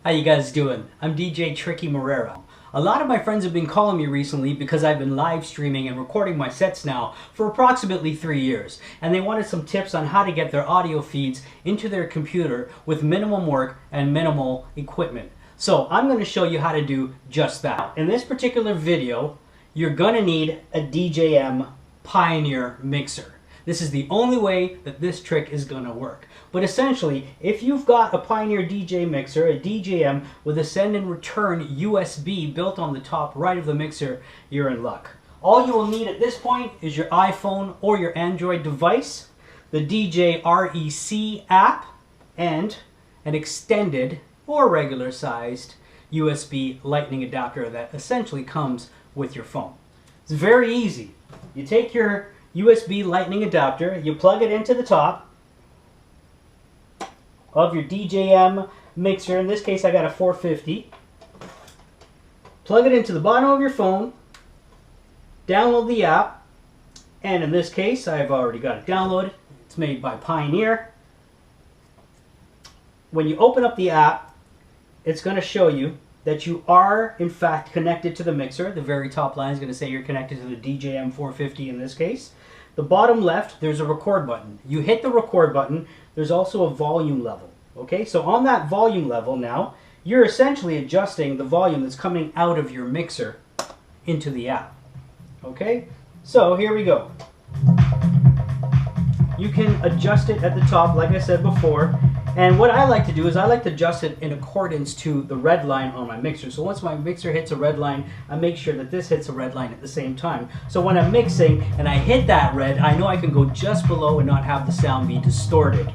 How you guys doing? I'm DJ Tricky Moreira. A lot of my friends have been calling me recently because I've been live streaming and recording my sets now for approximately 3 years, and they wanted some tips on how to get their audio feeds into their computer with minimum work and minimal equipment. So I'm going to show you how to do just that. In this particular video, you're going to need a DJM Pioneer mixer. This is the only way that this trick is going to work. But essentially, if you've got a Pioneer DJ mixer, a DJM with a send and return USB built on the top right of the mixer, you're in luck. All you will need at this point is your iPhone or your Android device, the DJM-REC app, and an extended or regular sized USB lightning adapter that essentially comes with your phone. It's very easy. You take your USB lightning adapter, you plug it into the top of your DJM mixer. In this case, I got a 450. Plug it into the bottom of your phone, download the app, and in this case, I've already got it downloaded. It's made by Pioneer. When you open up the app, it's going to show you that you are, in fact, connected to the mixer. The very top line is going to say you're connected to the DJM 450 in this case. The bottom left, there's a record button. You hit the record button, there's also a volume level. Okay, so on that volume level now, you're essentially adjusting the volume that's coming out of your mixer into the app. Okay, so here we go. You can adjust it at the top, like I said before. And what I like to do is I like to adjust it in accordance to the red line on my mixer. So once my mixer hits a red line, I make sure that this hits a red line at the same time. So when I'm mixing and I hit that red, I know I can go just below and not have the sound be distorted.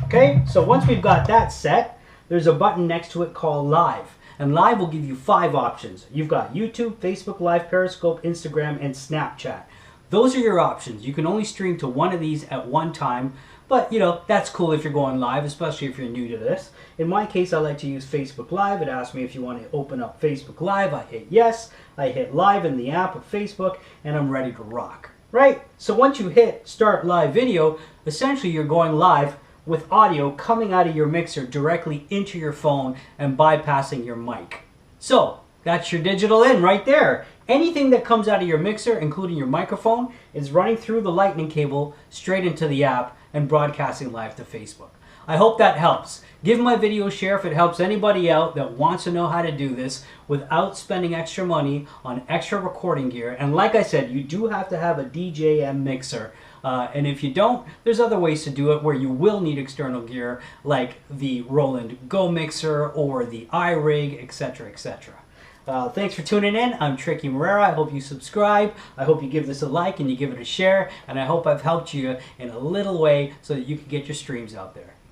Okay, so once we've got that set, there's a button next to it called Live. And Live will give you 5 options. You've got YouTube, Facebook Live, Periscope, Instagram, and Snapchat. Those are your options. You can only stream to one of these at one time. But, you know, that's cool if you're going live, especially if you're new to this. In my case, I like to use Facebook Live. It asks me if you want to open up Facebook Live. I hit yes. I hit live in the app of Facebook, and I'm ready to rock. Right? So once you hit start live video, essentially you're going live with audio coming out of your mixer directly into your phone and bypassing your mic. So that's your digital in right there. Anything that comes out of your mixer, including your microphone, is running through the lightning cable straight into the app and broadcasting live to Facebook. I hope that helps. Give my video a share if it helps anybody out that wants to know how to do this without spending extra money on extra recording gear. And like I said, you do have to have a DJM mixer. And if you don't, there's other ways to do it where you will need external gear like the Roland Go mixer or the iRig, etc., etc. Thanks for tuning in. I'm Tricky Moreira. I hope you subscribe. I hope you give this a like and you give it a share. And I hope I've helped you in a little way so that you can get your streams out there.